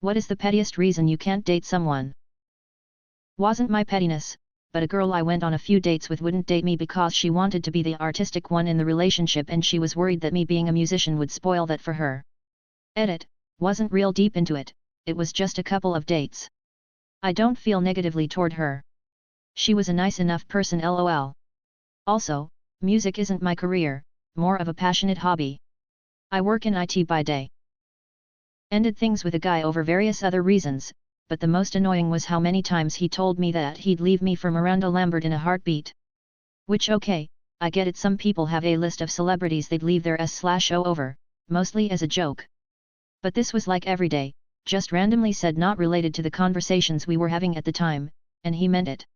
What is the pettiest reason you can't date someone? Wasn't my pettiness, but a girl I went on a few dates with wouldn't date me because she wanted to be the artistic one in the relationship and she was worried that me being a musician would spoil that for her. Edit, wasn't real deep into it, it was just a couple of dates. I don't feel negatively toward her. She was a nice enough person lol. Also, music isn't my career, more of a passionate hobby. I work in IT by day. Ended things with a guy over various other reasons, but the most annoying was how many times he told me that he'd leave me for Miranda Lambert in a heartbeat. Which okay, I get it, some people have a list of celebrities they'd leave their S/O over, mostly as a joke. But this was like every day, just randomly said, not related to the conversations we were having at the time, and he meant it.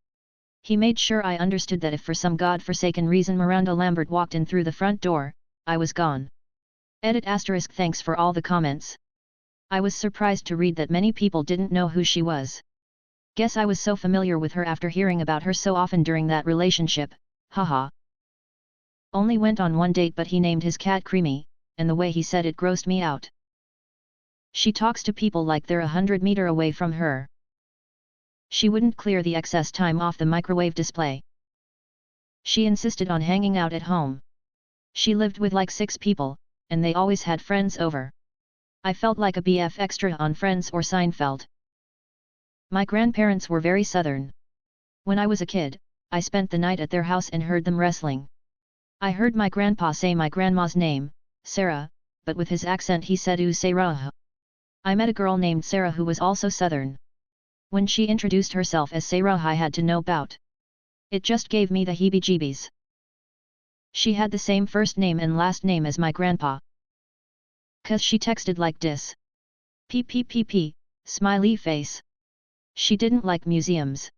He made sure I understood that if for some godforsaken reason Miranda Lambert walked in through the front door, I was gone. Edit *, thanks for all the comments. I was surprised to read that many people didn't know who she was. Guess I was so familiar with her after hearing about her so often during that relationship, haha. Only went on one date but he named his cat Creamy, and the way he said it grossed me out. She talks to people like they're 100 meters away from her. She wouldn't clear the excess time off the microwave display. She insisted on hanging out at home. She lived with like 6 people, and they always had friends over. I felt like a BF extra on Friends or Seinfeld. My grandparents were very southern. When I was a kid, I spent the night at their house and heard them wrestling. I heard my grandpa say my grandma's name, Sarah, but with his accent he said "Ooh Sarah." I met a girl named Sarah who was also southern. When she introduced herself as Sarah, I had to know bout. It just gave me the heebie-jeebies. She had the same first name and last name as my grandpa. 'Cause she texted like this. PPPP, smiley face. She didn't like museums.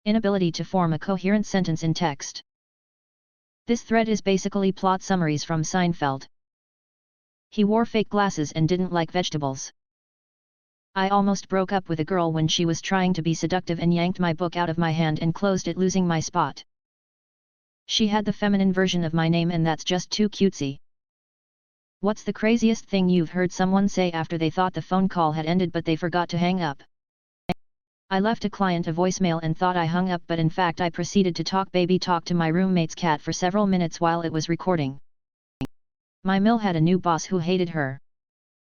Inability to form a coherent sentence in text. This thread is basically plot summaries from Seinfeld. He wore fake glasses and didn't like vegetables. I almost broke up with a girl when she was trying to be seductive and yanked my book out of my hand and closed it, losing my spot. She had the feminine version of my name and that's just too cutesy. What's the craziest thing you've heard someone say after they thought the phone call had ended but they forgot to hang up? I left a client a voicemail and thought I hung up, but in fact I proceeded to talk baby talk to my roommate's cat for several minutes while it was recording. My mill had a new boss who hated her.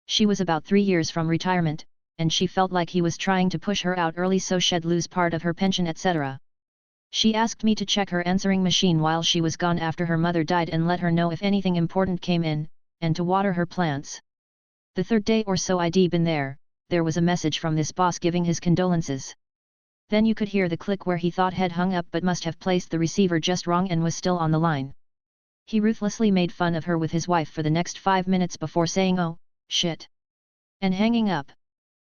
She was about 3 years from retirement, and she felt like he was trying to push her out early so she'd lose part of her pension etc. She asked me to check her answering machine while she was gone after her mother died and let her know if anything important came in, and to water her plants. The 3rd day or so I'd been there was a message from this boss giving his condolences. Then you could hear the click where he thought had hung up but must have placed the receiver just wrong and was still on the line. He ruthlessly made fun of her with his wife for the next 5 minutes before saying "oh, shit," and hanging up.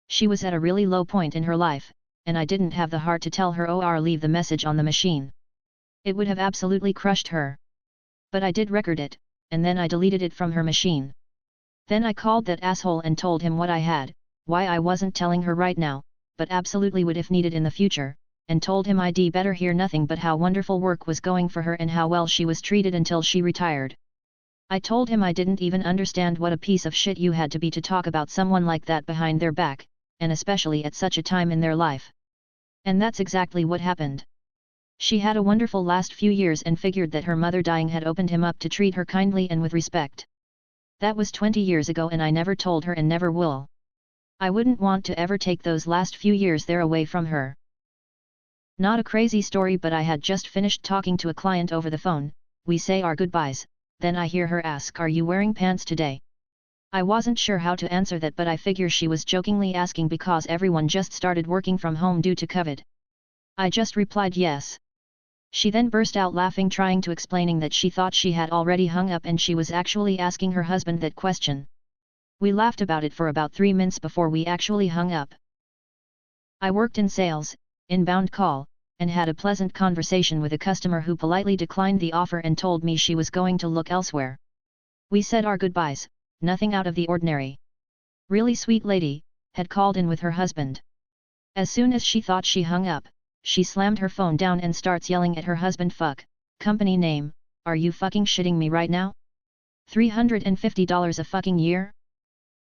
She was at a really low point in her life, and I didn't have the heart to tell her or leave the message on the machine. It would have absolutely crushed her. But I did record it, and then I deleted it from her machine. Then I called that asshole and told him what I had, why I wasn't telling her right now, but absolutely would if needed in the future, and told him I'd better hear nothing but how wonderful work was going for her and how well she was treated until she retired. I told him I didn't even understand what a piece of shit you had to be to talk about someone like that behind their back, and especially at such a time in their life. And that's exactly what happened. She had a wonderful last few years and figured that her mother dying had opened him up to treat her kindly and with respect. That was 20 years ago and I never told her and never will. I wouldn't want to ever take those last few years there away from her. Not a crazy story, but I had just finished talking to a client over the phone. We say our goodbyes, then I hear her ask, "Are you wearing pants today?" I wasn't sure how to answer that, but I figure she was jokingly asking because everyone just started working from home due to COVID. I just replied yes. She then burst out laughing, trying to explaining that she thought she had already hung up and she was actually asking her husband that question. We laughed about it for about 3 minutes before we actually hung up. I worked in sales, inbound call, and had a pleasant conversation with a customer who politely declined the offer and told me she was going to look elsewhere. We said our goodbyes, nothing out of the ordinary. Really sweet lady, had called in with her husband. As soon as she thought she hung up, she slammed her phone down and starts yelling at her husband, "Fuck, company name, are you fucking shitting me right now? $350 a fucking year?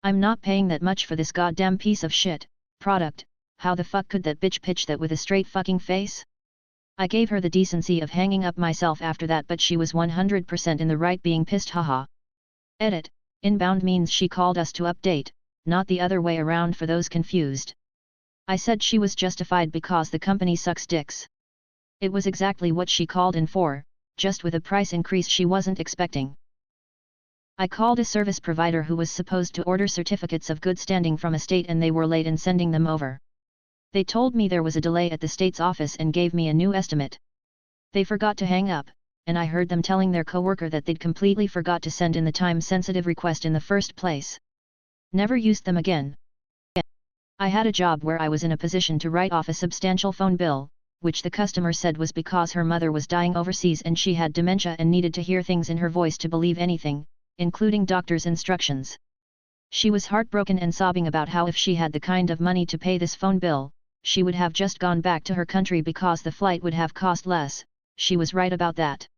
I'm not paying that much for this goddamn piece of shit product. How the fuck could that bitch pitch that with a straight fucking face? I gave her the decency of hanging up myself after that, but she was 100% in the right being pissed, haha. Edit. Inbound means she called us to update, not the other way around for those confused. I said she was justified because the company sucks dicks. It was exactly what she called in for, just with a price increase she wasn't expecting. I called a service provider who was supposed to order certificates of good standing from a state and they were late in sending them over. They told me there was a delay at the state's office and gave me a new estimate. They forgot to hang up, and I heard them telling their coworker that they'd completely forgot to send in the time-sensitive request in the first place. Never used them again. I had a job where I was in a position to write off a substantial phone bill, which the customer said was because her mother was dying overseas and she had dementia and needed to hear things in her voice to believe anything, including doctor's instructions. She was heartbroken and sobbing about how if she had the kind of money to pay this phone bill, she would have just gone back to her country because the flight would have cost less. She was right about that.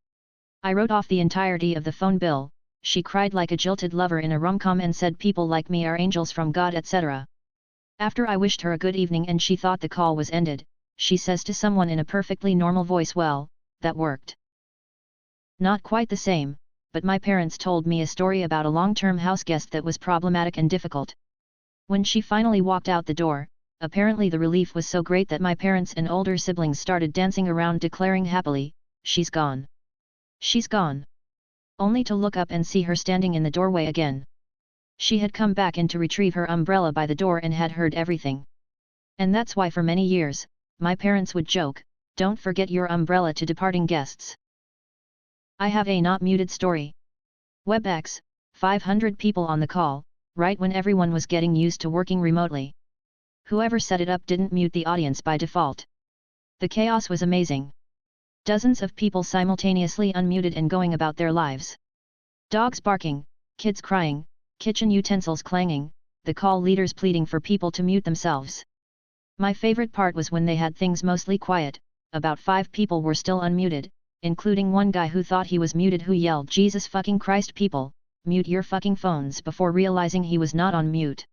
I wrote off the entirety of the phone bill. She cried like a jilted lover in a rom-com and said people like me are angels from God, etc. After I wished her a good evening and she thought the call was ended, she says to someone in a perfectly normal voice, "Well, that worked." Not quite the same, but my parents told me a story about a long-term house guest that was problematic and difficult. When she finally walked out the door, apparently the relief was so great that my parents and older siblings started dancing around declaring happily, "She's gone. She's gone." Only to look up and see her standing in the doorway again. She had come back in to retrieve her umbrella by the door and had heard everything. And that's why for many years, my parents would joke, "Don't forget your umbrella to departing guests." I have a not muted story. WebEx, 500 people on the call, right when everyone was getting used to working remotely. Whoever set it up didn't mute the audience by default. The chaos was amazing. Dozens of people simultaneously unmuted and going about their lives. Dogs barking, kids crying, kitchen utensils clanging, the call leaders pleading for people to mute themselves. My favorite part was when they had things mostly quiet, about 5 people were still unmuted, including one guy who thought he was muted who yelled, "Jesus fucking Christ people, mute your fucking phones," before realizing he was not on mute.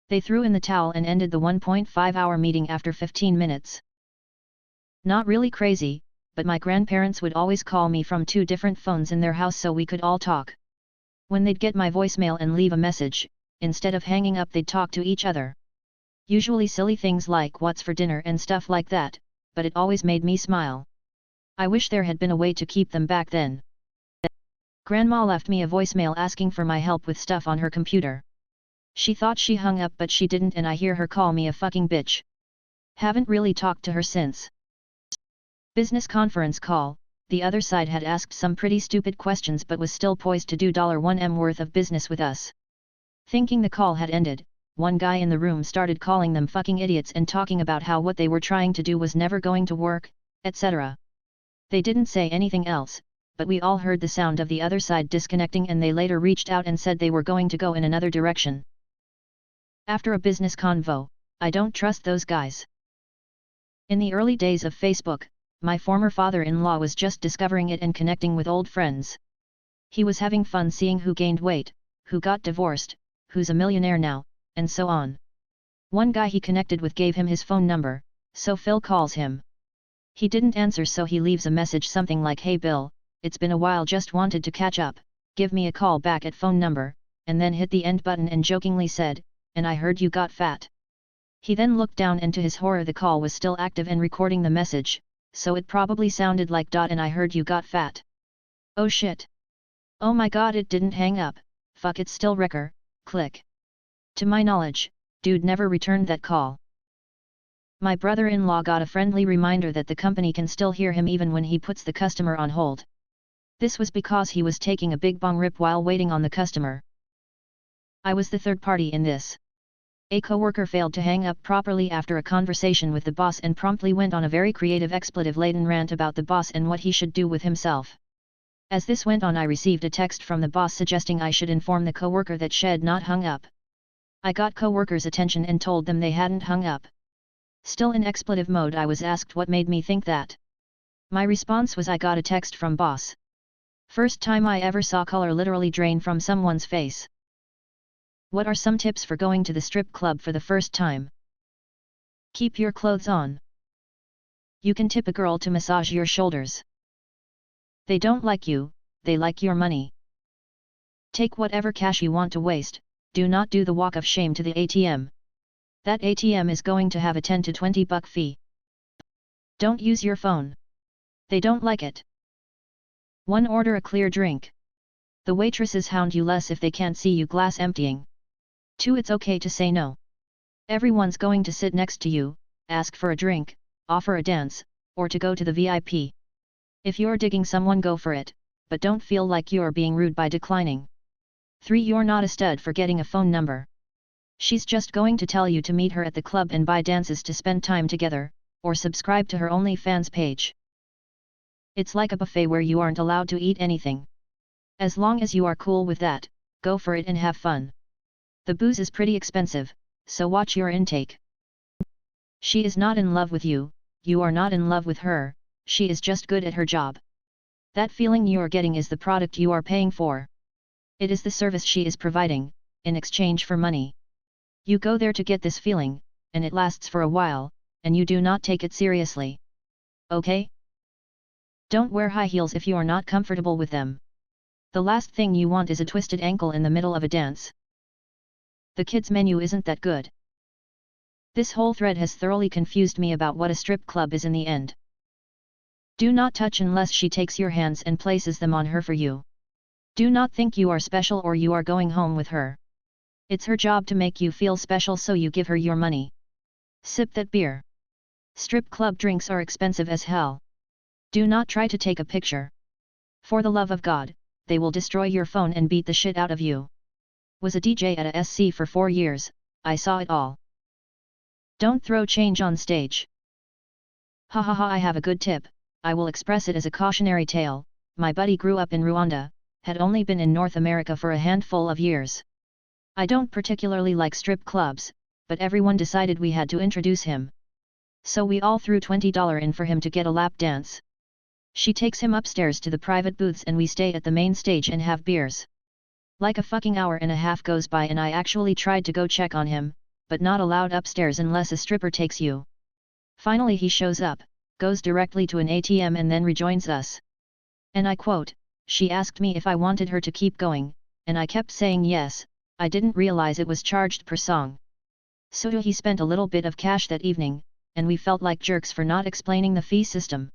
They threw in the towel and ended the 1.5-hour meeting after 15 minutes. Not really crazy, but my grandparents would always call me from 2 different phones in their house so we could all talk. When they'd get my voicemail and leave a message, instead of hanging up they'd talk to each other. Usually silly things like what's for dinner and stuff like that, but it always made me smile. I wish there had been a way to keep them back then. Grandma left me a voicemail asking for my help with stuff on her computer. She thought she hung up but she didn't, and I hear her call me a fucking bitch. Haven't really talked to her since. Business conference call. The other side had asked some pretty stupid questions but was still poised to do $1M worth of business with us. Thinking the call had ended, one guy in the room started calling them fucking idiots and talking about how what they were trying to do was never going to work, etc. They didn't say anything else, but we all heard the sound of the other side disconnecting, and they later reached out and said they were going to go in another direction. After a business convo, I don't trust those guys. In the early days of Facebook, my former father-in-law was just discovering it and connecting with old friends. He was having fun seeing who gained weight, who got divorced, who's a millionaire now, and so on. One guy he connected with gave him his phone number, so Phil calls him. He didn't answer, so he leaves a message something like, "Hey Bill, it's been a while, just wanted to catch up, give me a call back at phone number," and then hit the end button and jokingly said, "And I heard you got fat." He then looked down and to his horror the call was still active and recording the message, so it probably sounded like, "And I heard you got fat." Oh shit. Oh my god, it didn't hang up. Fuck, it's still wrecker, click. To my knowledge, dude never returned that call. My brother-in-law got a friendly reminder that the company can still hear him even when he puts the customer on hold. This was because he was taking a big bong rip while waiting on the customer. I was the third party in this. A coworker failed to hang up properly after a conversation with the boss and promptly went on a very creative expletive-laden rant about the boss and what he should do with himself. As this went on, I received a text from the boss suggesting I should inform the coworker that she had not hung up. I got coworkers' attention and told them they hadn't hung up. Still in expletive mode, I was asked what made me think that. My response was, I got a text from boss. First time I ever saw color literally drain from someone's face. What are some tips for going to the strip club for the first time? Keep your clothes on. You can tip a girl to massage your shoulders. They don't like you, they like your money. Take whatever cash you want to waste, do not do the walk of shame to the ATM. That ATM is going to have a 10 to 20 buck fee. Don't use your phone. They don't like it. 1. Order a clear drink. The waitresses hound you less if they can't see you glass emptying. 2. It's okay to say no. Everyone's going to sit next to you, ask for a drink, offer a dance, or to go to the VIP. If you're digging someone, go for it, but don't feel like you're being rude by declining. 3. You're not a stud for getting a phone number. She's just going to tell you to meet her at the club and buy dances to spend time together, or subscribe to her OnlyFans page. It's like a buffet where you aren't allowed to eat anything. As long as you are cool with that, go for it and have fun. The booze is pretty expensive, so watch your intake. She is not in love with you, you are not in love with her, she is just good at her job. That feeling you are getting is the product you are paying for. It is the service she is providing, in exchange for money. You go there to get this feeling, and it lasts for a while, and you do not take it seriously. Okay? Don't wear high heels if you are not comfortable with them. The last thing you want is a twisted ankle in the middle of a dance. The kids' menu isn't that good. This whole thread has thoroughly confused me about what a strip club is in the end. Do not touch unless she takes your hands and places them on her for you. Do not think you are special or you are going home with her. It's her job to make you feel special, so you give her your money. Sip that beer. Strip club drinks are expensive as hell. Do not try to take a picture. For the love of God, they will destroy your phone and beat the shit out of you. Was a DJ at a SC for 4 years, I saw it all. Don't throw change on stage. Ha ha ha, I have a good tip, I will express it as a cautionary tale. My buddy grew up in Rwanda, had only been in North America for a handful of years. I don't particularly like strip clubs, but everyone decided we had to introduce him. So we all threw $20 in for him to get a lap dance. She takes him upstairs to the private booths and we stay at the main stage and have beers. Like a fucking hour and a half goes by and I actually tried to go check on him, but not allowed upstairs unless a stripper takes you. Finally he shows up, goes directly to an ATM and then rejoins us. And I quote, she asked me if I wanted her to keep going, and I kept saying yes, I didn't realize it was charged per song. So he spent a little bit of cash that evening, and we felt like jerks for not explaining the fee system.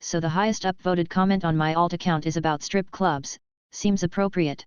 So the highest upvoted comment on my alt account is about strip clubs, seems appropriate.